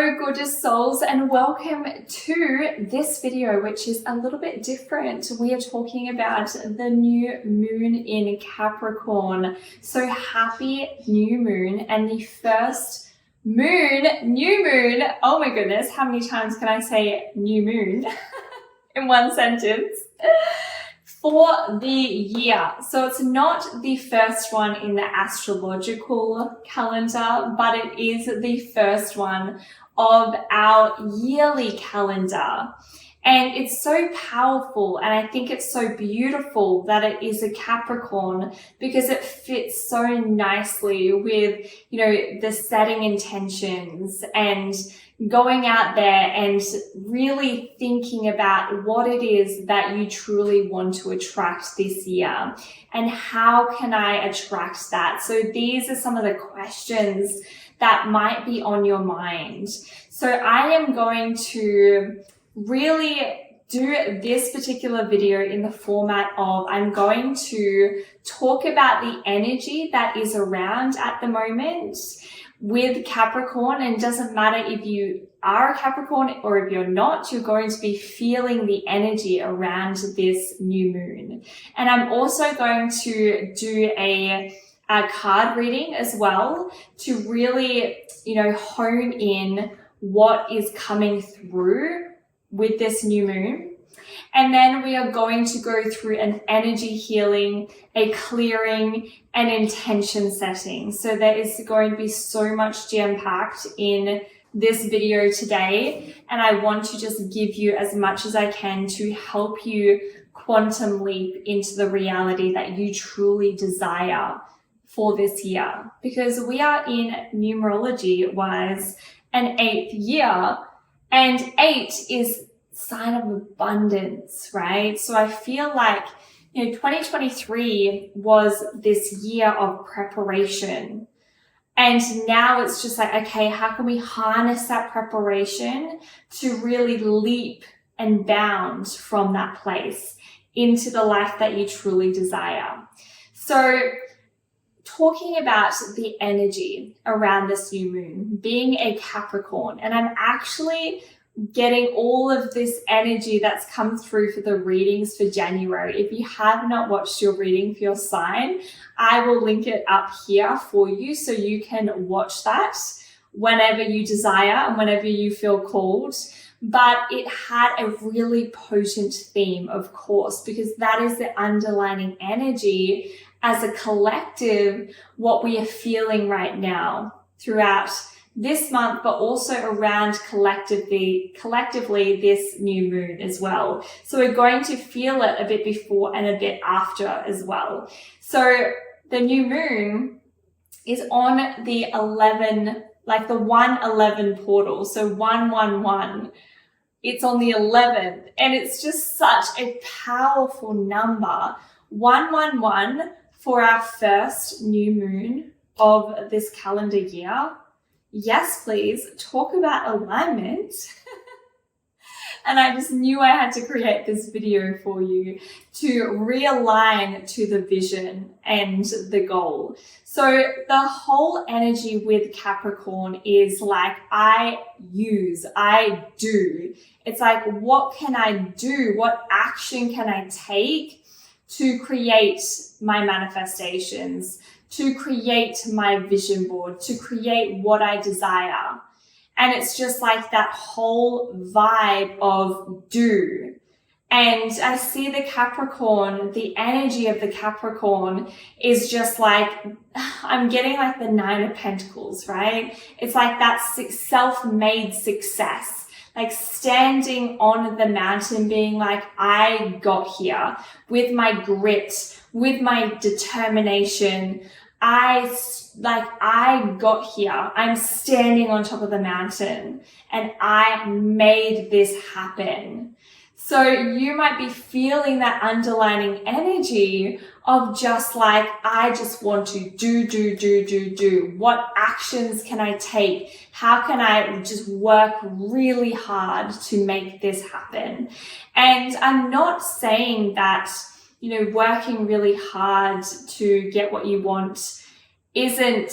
Hello gorgeous souls, and welcome to this video, which is a little bit different. We are talking about the new moon in Capricorn. So happy new moon, and the first new moon. Oh my goodness, how many times can I say new moon in one sentence? For the year. So it's not the first one in the astrological calendar, but it is the first one of our yearly calendar. And it's so powerful, and I think it's so beautiful that it is a Capricorn, because it fits so nicely with, the setting intentions and going out there and really thinking about what it is that you truly want to attract this year and how can I attract that. So these are some of the questions that might be on your mind. So I am going to really do this particular video in the format of I'm going to talk about the energy that is around at the moment with Capricorn. And it doesn't matter if you are a Capricorn or if you're not, you're going to be feeling the energy around this new moon. And I'm also going to do a card reading as well to really, hone in what is coming through with this new moon. And then we are going to go through an energy healing, a clearing, and intention setting. So there is going to be so much jam-packed in this video today. And I want to just give you as much as I can to help you quantum leap into the reality that you truly desire for this year. Because we are in numerology-wise an 8th year, and 8 is sign of abundance, right? So I feel like, 2023 was this year of preparation. And now it's just like, okay, how can we harness that preparation to really leap and bound from that place into the life that you truly desire? So talking about the energy around this new moon, being a Capricorn, and I'm actually getting all of this energy that's come through for the readings for January. If you have not watched your reading for your sign, I will link it up here for you so you can watch that whenever you desire and whenever you feel called. But it had a really potent theme, of course, because that is the underlining energy as a collective, what we are feeling right now throughout this month, but also around collectively this new moon as well. So we're going to feel it a bit before and a bit after as well. So the new moon is on the 11, like the 111 portal. So 111, it's on the 11th, and it's just such a powerful number. 111 for our first new moon of this calendar year. Yes, please, talk about alignment. And I just knew I had to create this video for you to realign to the vision and the goal. So the whole energy with Capricorn is like, I do. It's like, what can I do? What action can I take to create my manifestations, to create my vision board, to create what I desire? And it's just like that whole vibe of do. And I see the Capricorn, the energy of the Capricorn is just like, I'm getting like the 9 of Pentacles, right? It's like that self-made success, like standing on the mountain being like, I got here with my grit, with my determination. I got here. I'm standing on top of the mountain and I made this happen. So you might be feeling that underlining energy of just like, I just want to do. What actions can I take? How can I just work really hard to make this happen? And I'm not saying that, working really hard to get what you want isn't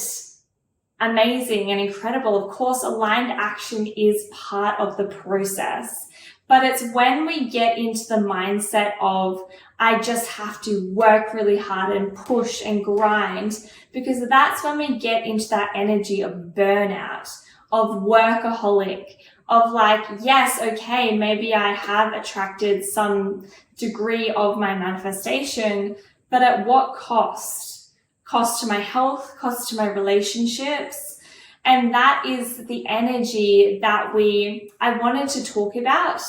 amazing and incredible. Of course, aligned action is part of the process, but it's when we get into the mindset of, I just have to work really hard and push and grind, because that's when we get into that energy of burnout, of workaholic, of like, yes, okay, maybe I have attracted some degree of my manifestation, but at what cost? Cost to my health, cost to my relationships. And that is the energy that I wanted to talk about,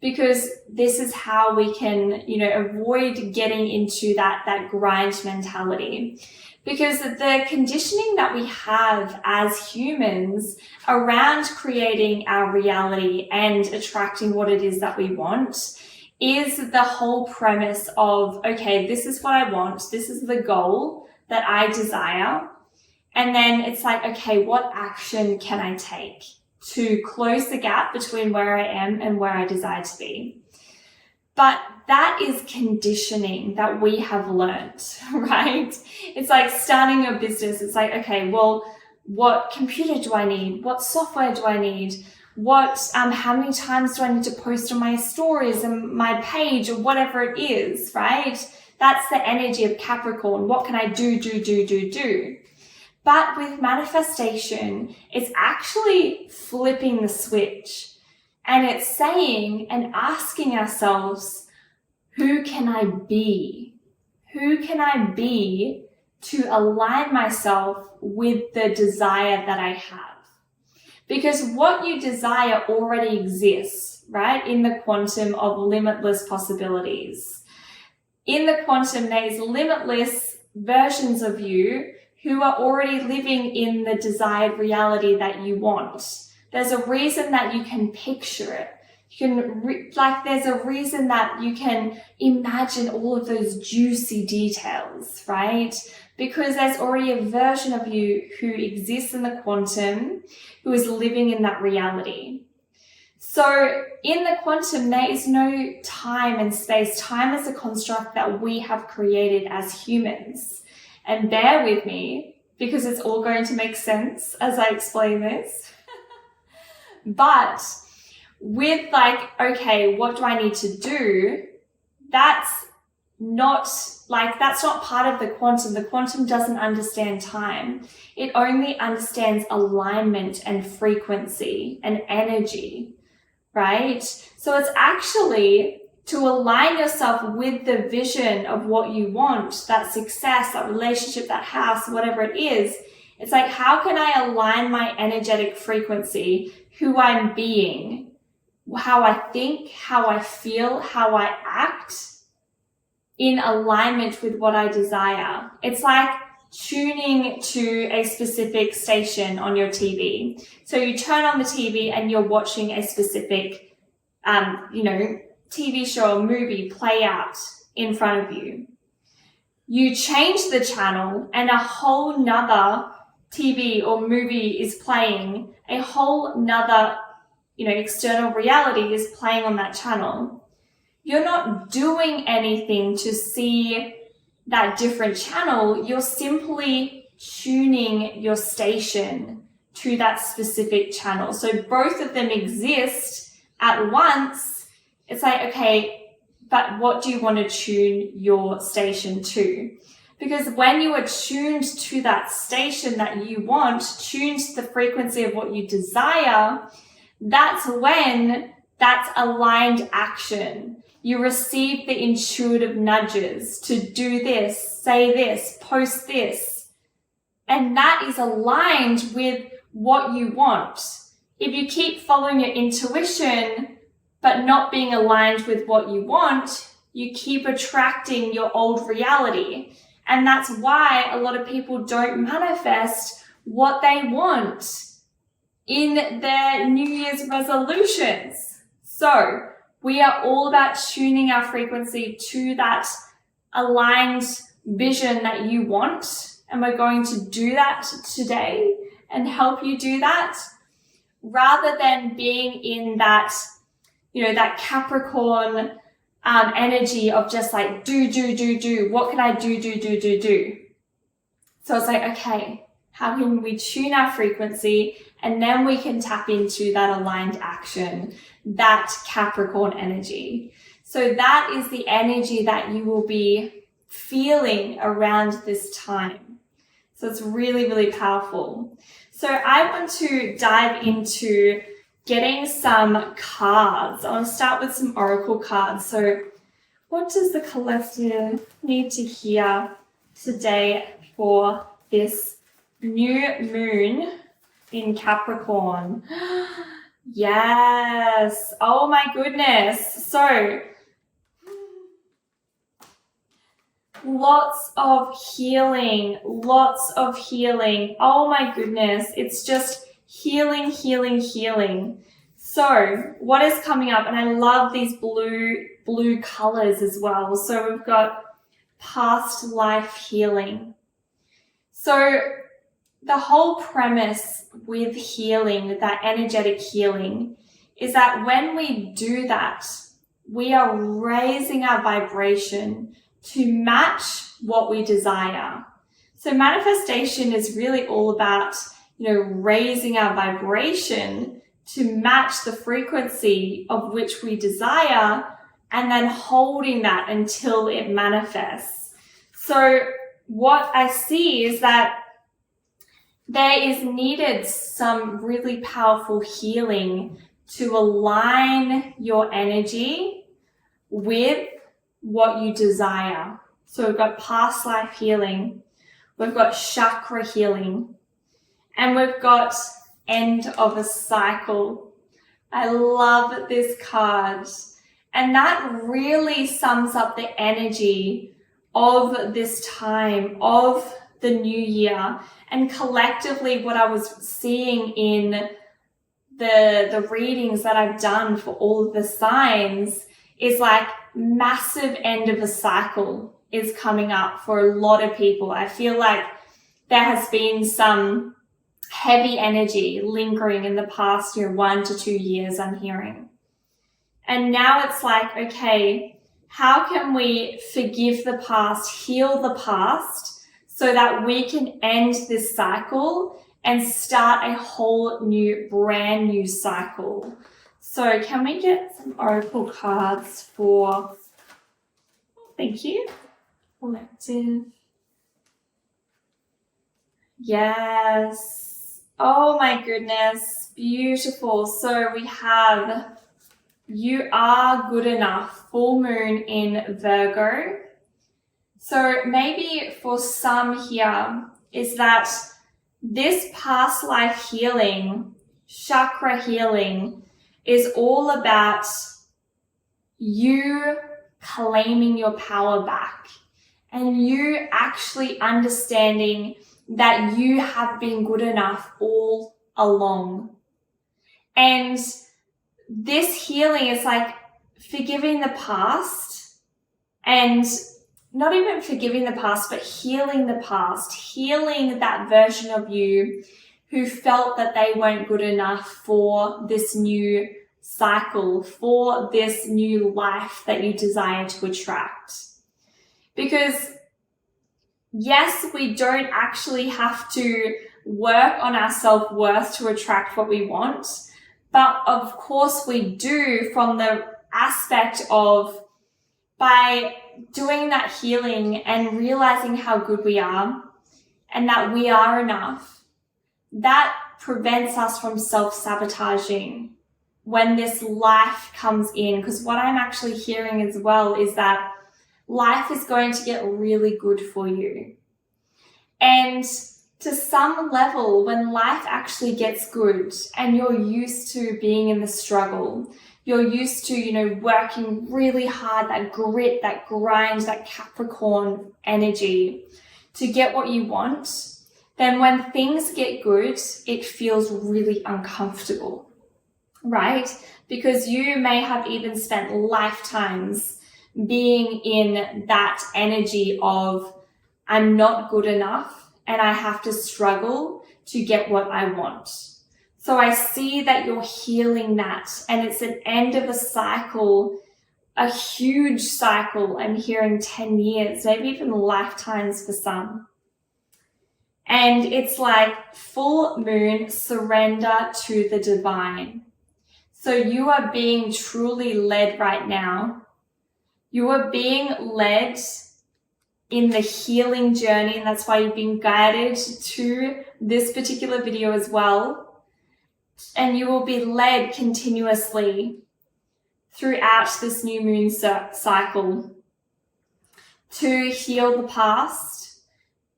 because this is how we can, avoid getting into that grind mentality. Because the conditioning that we have as humans around creating our reality and attracting what it is that we want is the whole premise of, okay, this is what I want. This is the goal that I desire. And then it's like, okay, what action can I take to close the gap between where I am and where I desire to be? But that is conditioning that we have learnt, right? It's like starting a business. It's like, okay, well, what computer do I need? What software do I need? How many times do I need to post on my stories and my page or whatever it is, right? That's the energy of Capricorn. What can I do? But with manifestation, it's actually flipping the switch. And it's saying and asking ourselves, who can I be? Who can I be to align myself with the desire that I have? Because what you desire already exists, right? In the quantum of limitless possibilities. In the quantum, there's limitless versions of you who are already living in the desired reality that you want. There's a reason that you can picture it. There's a reason that you can imagine all of those juicy details, right? Because there's already a version of you who exists in the quantum, who is living in that reality. So in the quantum, there is no time and space. Time is a construct that we have created as humans. And bear with me, because it's all going to make sense as I explain this. But with okay, what do I need to do? That's not part of the quantum. The quantum doesn't understand time. It only understands alignment and frequency and energy, right? So it's actually to align yourself with the vision of what you want, that success, that relationship, that house, whatever it is. It's like, how can I align my energetic frequency, who I'm being, how I think, how I feel, how I act, in alignment with what I desire? It's like tuning to a specific station on your TV. So you turn on the TV and you're watching a specific, TV show or movie play out in front of you. You change the channel and a whole nother TV or movie is playing, a whole nother, external reality is playing on that channel. You're not doing anything to see that different channel. You're simply tuning your station to that specific channel. So both of them exist at once. It's like, okay, but what do you want to tune your station to? Because when you are tuned to that station that you want, tuned to the frequency of what you desire, that's when that's aligned action. You receive the intuitive nudges to do this, say this, post this. And that is aligned with what you want. If you keep following your intuition, but not being aligned with what you want, you keep attracting your old reality. And that's why a lot of people don't manifest what they want in their New Year's resolutions. So we are all about tuning our frequency to that aligned vision that you want. And we're going to do that today and help you do that, rather than being in that, that Capricorn energy of just like, do. What can I do? So it's like, okay, How can we tune our frequency? And then we can tap into that aligned action, that Capricorn energy. So that is the energy that you will be feeling around this time. So it's really, really powerful. So I want to dive into getting some cards. I want to start with some oracle cards. So what does the collective need to hear today for this new moon in Capricorn? Yes. Oh my goodness. So lots of healing, lots of healing. Oh my goodness. It's just healing, healing, healing. So what is coming up? And I love these blue colors as well. So we've got past life healing. So the whole premise with healing, that energetic healing, is that when we do that, we are raising our vibration to match what we desire. So manifestation is really all about, raising our vibration to match the frequency of which we desire, and then holding that until it manifests. So what I see is that there is needed some really powerful healing to align your energy with what you desire. So we've got past life healing, we've got chakra healing, and we've got end of a cycle. I love this card. And that really sums up the energy of this time, of the new year. And collectively, what I was seeing in the readings that I've done for all of the signs is like massive end of a cycle is coming up for a lot of people. I feel like there has been some heavy energy lingering in the past 1 to 2 years, I'm hearing. And now it's like, okay, how can we forgive the past, heal the past, so that we can end this cycle and start a whole new, brand new cycle? So can we get some oracle cards for, thank you, collective. Yes. Oh my goodness, beautiful. So we have, you are good enough, full moon in Virgo. So maybe for some here is that this past life healing, chakra healing, is all about you claiming your power back and you actually understanding that you have been good enough all along. And this healing is like forgiving the past, and not even forgiving the past, but healing the past, healing that version of you who felt that they weren't good enough for this new cycle, for this new life that you desire to attract. Because yes, we don't actually have to work on our self-worth to attract what we want, but of course we do, from the aspect of by doing that healing and realizing how good we are and that we are enough. That prevents us from self-sabotaging when this life comes in, because what I'm actually hearing as well is that life is going to get really good for you. And to some level, when life actually gets good and you're used to being in the struggle, you're used to, working really hard, that grit, that grind, that Capricorn energy to get what you want, then when things get good, it feels really uncomfortable, right? Because you may have even spent lifetimes being in that energy of, I'm not good enough and I have to struggle to get what I want. So I see that you're healing that, and it's an end of a cycle, a huge cycle. I'm hearing 10 years, maybe even lifetimes for some. And it's like full moon, surrender to the divine. So you are being truly led right now. You are being led in the healing journey, and that's why you've been guided to this particular video as well. And you will be led continuously throughout this new moon cycle to heal the past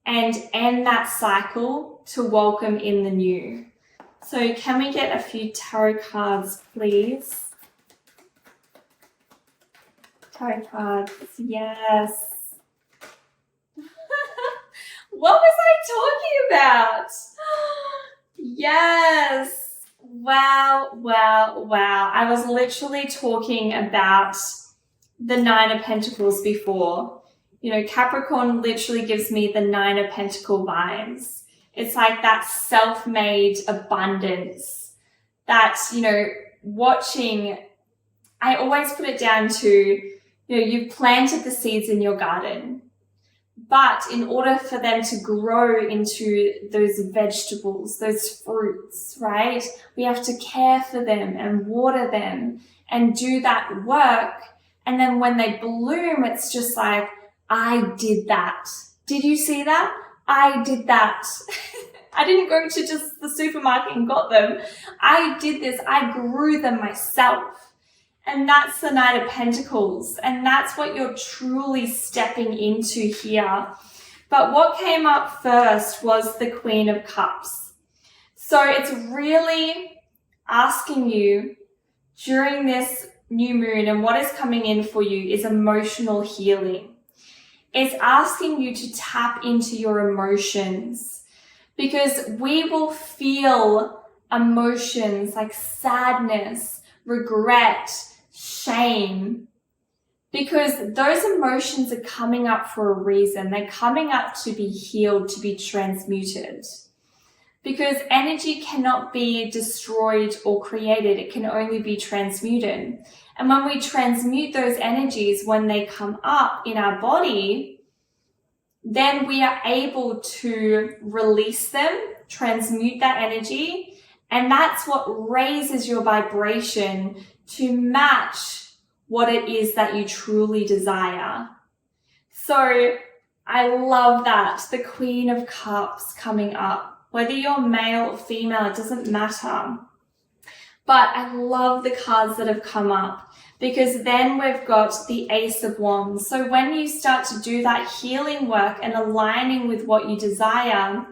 and end that cycle to welcome in the new. So can we get a few tarot cards, please? Tarot cards, yes. What was I talking about? Yes. Wow, wow, wow. I was literally talking about the Nine of Pentacles before. You know, Capricorn literally gives me the Nine of Pentacle vibes. It's like that self-made abundance that, you know, watching, I always put it down to, you know, you've planted the seeds in your garden, but in order for them to grow into those vegetables, those fruits, right, we have to care for them and water them and do that work. And then when they bloom, it's just like, I did that. Did you see that? I did that. I didn't go to just the supermarket and got them. I did this. I grew them myself. And that's the Knight of Pentacles. And that's what you're truly stepping into here. But what came up first was the Queen of Cups. So it's really asking you during this new moon, and what is coming in for you is emotional healing. It's asking you to tap into your emotions, because we will feel emotions like sadness, regret, shame, because those emotions are coming up for a reason. They're coming up to be healed, to be transmuted, because energy cannot be destroyed or created. It can only be transmuted. And when we transmute those energies, when they come up in our body, then we are able to release them, transmute that energy, and that's what raises your vibration to match what it is that you truly desire. So I love that. The Queen of Cups coming up. Whether you're male or female, it doesn't matter. But I love the cards that have come up, because then we've got the Ace of Wands. So when you start to do that healing work and aligning with what you desire,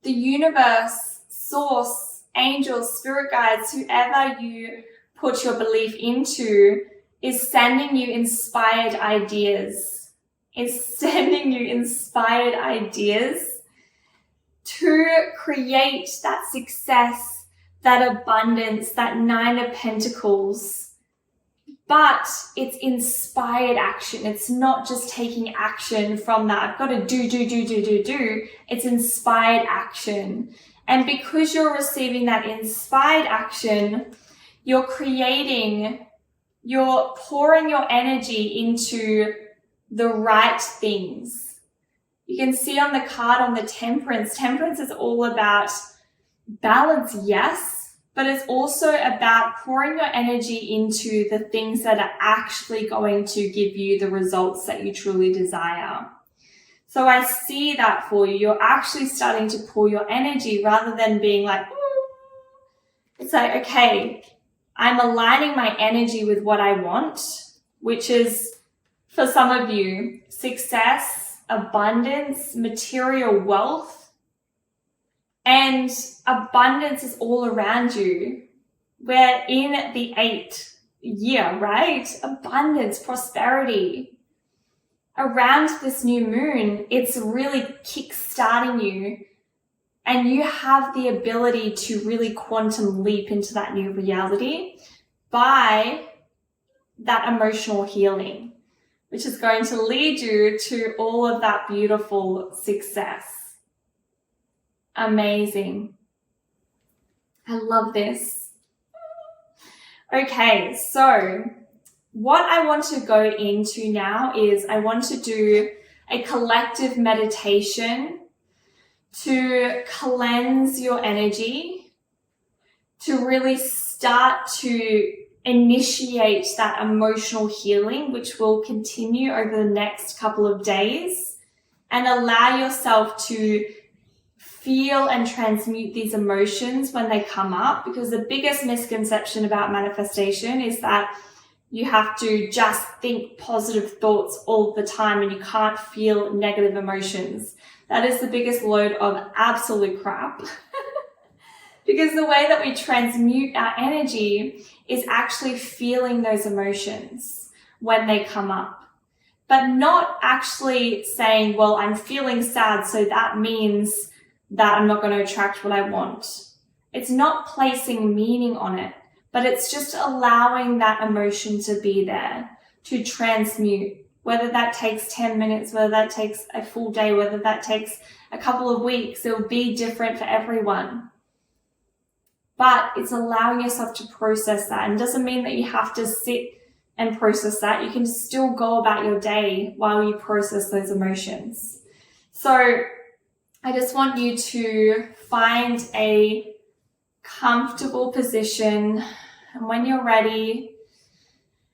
the universe, source, angels, spirit guides, whoever you put your belief into, is sending you inspired ideas. It's sending you inspired ideas to create that success, that abundance, that Nine of Pentacles. But it's inspired action. It's not just taking action from that. I've got to do. It's inspired action. And because you're receiving that inspired action, you're pouring your energy into the right things. You can see on the card on the Temperance. Temperance is all about balance, yes, but it's also about pouring your energy into the things that are actually going to give you the results that you truly desire. So I see that for you. You're actually starting to pour your energy rather than being like, ooh. It's like, okay, I'm aligning my energy with what I want, which is, for some of you, success, abundance, material wealth. And abundance is all around you. We're in the 8th year, right? Abundance, prosperity. Around this new moon, it's really kick-starting you, and you have the ability to really quantum leap into that new reality by that emotional healing, which is going to lead you to all of that beautiful success. Amazing. I love this. Okay, so what I want to go into now is I want to do a collective meditation to cleanse your energy, to really start to initiate that emotional healing, which will continue over the next couple of days, and allow yourself to feel and transmute these emotions when they come up. Because the biggest misconception about manifestation is that you have to just think positive thoughts all the time and you can't feel negative emotions. That is the biggest load of absolute crap. Because the way that we transmute our energy is actually feeling those emotions when they come up, but not actually saying, well, I'm feeling sad, so that means that I'm not going to attract what I want. It's not placing meaning on it, but it's just allowing that emotion to be there, to transmute, whether that takes 10 minutes, whether that takes a full day, whether that takes a couple of weeks. It will be different for everyone. But it's allowing yourself to process that. And it doesn't mean that you have to sit and process that. You can still go about your day while you process those emotions. So I just want you to find a comfortable position. And when you're ready,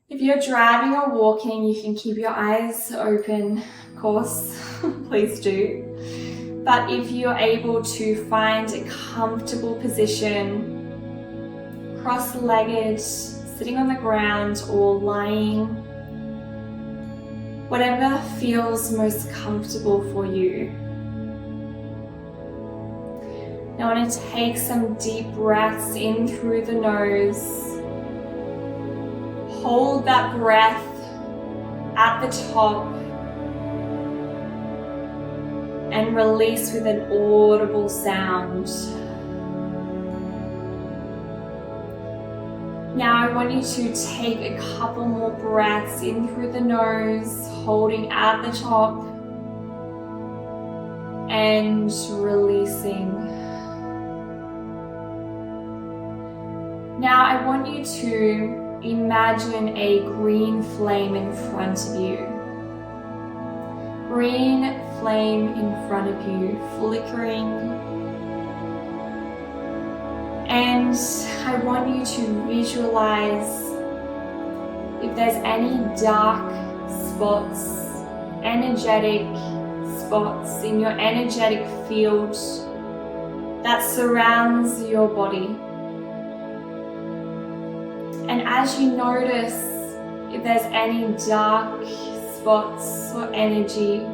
if you're driving or walking, you can keep your eyes open, of course, please do. But if you're able to find a comfortable position, cross-legged, sitting on the ground or lying, whatever feels most comfortable for you. Now I want to take some deep breaths in through the nose. Hold that breath at the top and release with an audible sound. Now I want you to take a couple more breaths in through the nose, holding at the top and releasing. Now I want you to imagine a green flame in front of you. Green flame in front of you, flickering. And I want you to visualize if there's any dark spots, energetic spots in your energetic field that surrounds your body. And as you notice if there's any dark spots or energy,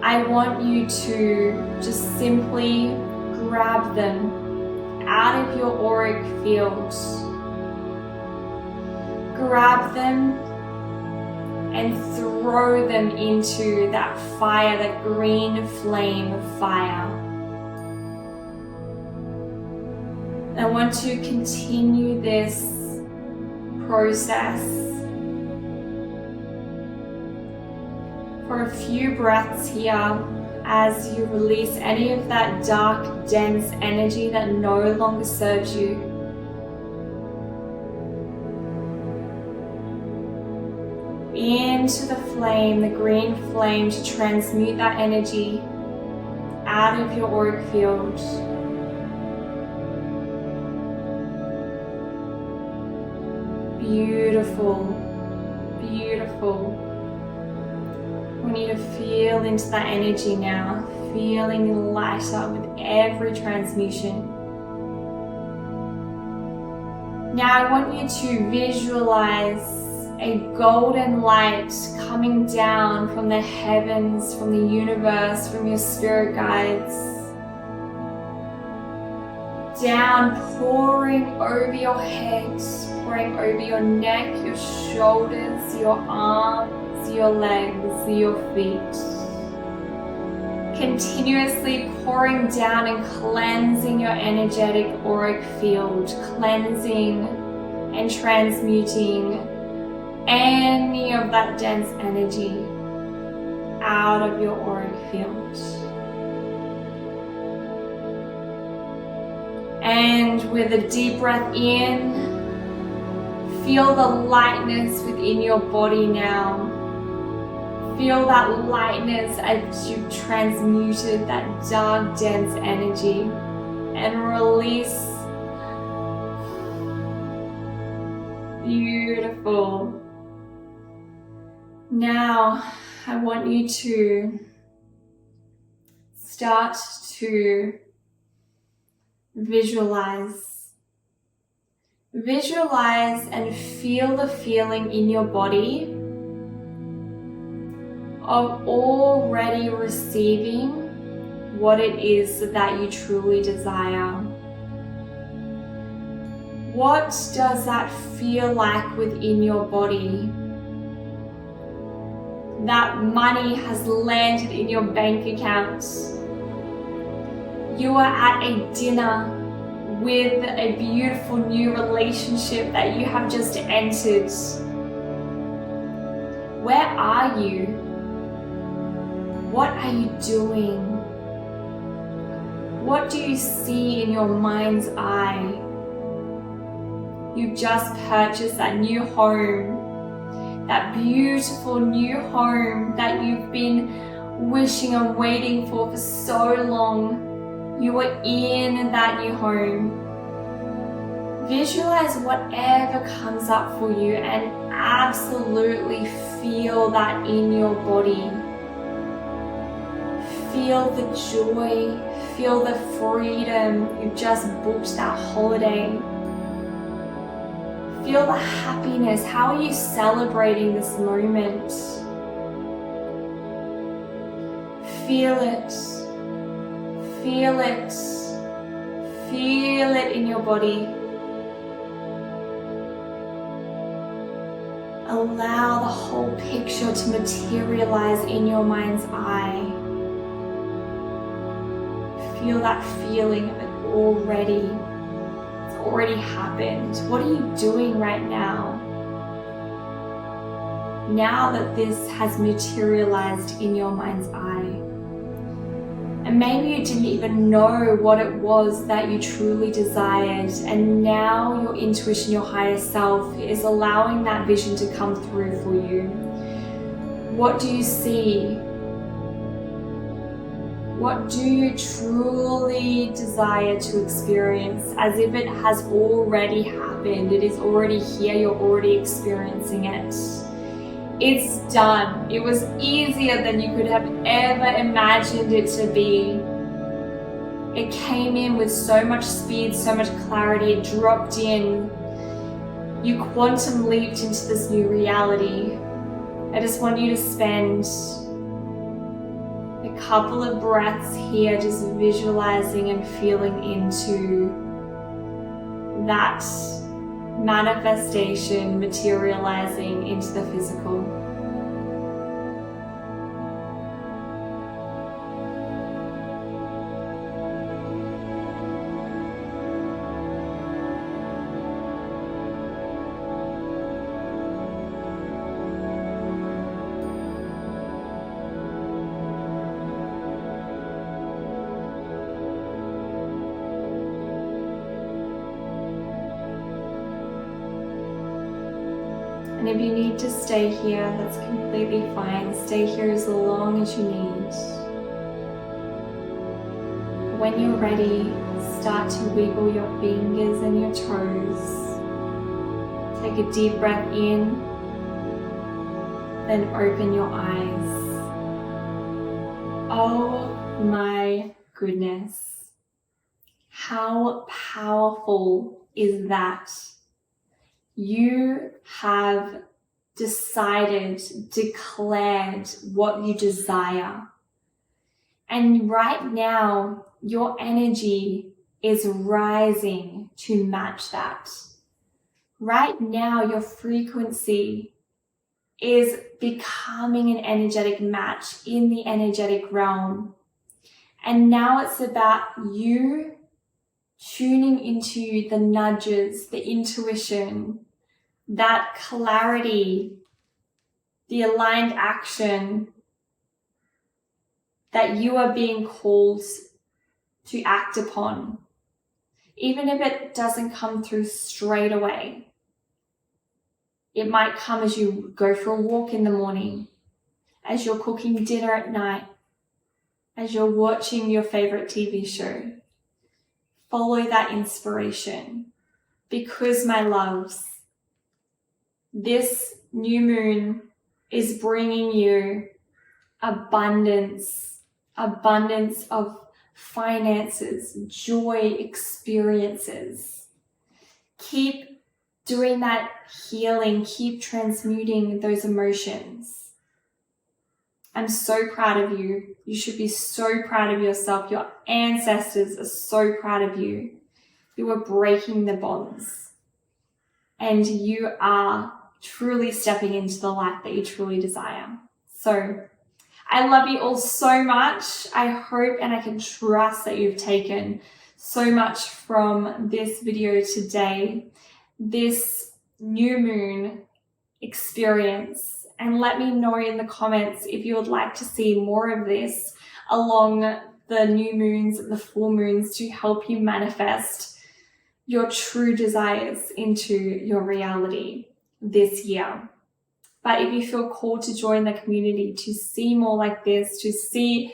I want you to just simply grab them out of your auric field. Grab them and throw them into that fire, that green flame of fire. I want to continue this process for a few breaths here as you release any of that dark, dense energy that no longer serves you. Into the flame, the green flame, to transmute that energy out of your auric field. Beautiful, beautiful. I want you to feel into that energy now, feeling lighter with every transmutation. Now I want you to visualize a golden light coming down from the heavens, from the universe, from your spirit guides. Down, pouring over your head, pouring over your neck, your shoulders, your arms, your legs, your feet. Continuously pouring down and cleansing your energetic auric field, cleansing and transmuting any of that dense energy out of your auric field. And with a deep breath in, feel the lightness within your body now. Feel that lightness as you've transmuted that dark, dense energy, and release. Beautiful. Now, I want you to start to visualize. Visualize and feel the feeling in your body of already receiving what it is that you truly desire. What does that feel like within your body? That money has landed in your bank account. You are at a dinner with a beautiful new relationship that you have just entered. Where are you? What are you doing? What do you see in your mind's eye? You've just purchased that new home, that beautiful new home that you've been wishing and waiting for so long. You are in that new home. Visualize whatever comes up for you and absolutely feel that in your body. Feel the joy, feel the freedom. You've just booked that holiday. Feel the happiness. How are you celebrating this moment? Feel it. Feel it. Feel it in your body. Allow the whole picture to materialize in your mind's eye. Feel that feeling of it already. It's already happened. What are you doing right now? Now that this has materialized in your mind's eye. And maybe you didn't even know what it was that you truly desired, and now your intuition, your higher self, is allowing that vision to come through for you. What do you see? What do you truly desire to experience? As if it has already happened. It is already here. You're already experiencing it. It's done. It was easier than you could have ever imagined it to be. It came in with so much speed, so much clarity. It dropped in. You quantum leaped into this new reality. I just want you to spend a couple of breaths here, just visualizing and feeling into that manifestation materializing into the physical. And if you need to stay here, that's completely fine. Stay here as long as you need. When you're ready, start to wiggle your fingers and your toes. Take a deep breath in, then open your eyes. Oh my goodness. How powerful is that? You have decided, declared what you desire. And right now, your energy is rising to match that. Right now, your frequency is becoming an energetic match in the energetic realm. And now it's about you tuning into the nudges, the intuition, that clarity, the aligned action that you are being called to act upon. Even if it doesn't come through straight away. It might come as you go for a walk in the morning, as you're cooking dinner at night, as you're watching your favorite TV show. Follow that inspiration, because my loves, this new moon is bringing you abundance of finances, joy, experiences. Keep doing that healing, keep transmuting those emotions. I'm so proud of you. You should be so proud of yourself. Your ancestors are so proud of you. You are breaking the bonds. And you are truly stepping into the life that you truly desire. So I love you all so much. I hope and I can trust that you've taken so much from this video today, this new moon experience. And let me know in the comments if you would like to see more of this along the new moons and the full moons to help you manifest your true desires into your reality this year. But if you feel called to join the community to see more like this, to see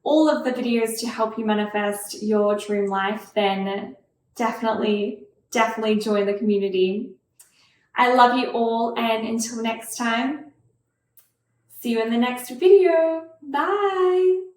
all of the videos to help you manifest your dream life, then definitely join the community. I love you all, and until next time, see you in the next video. Bye.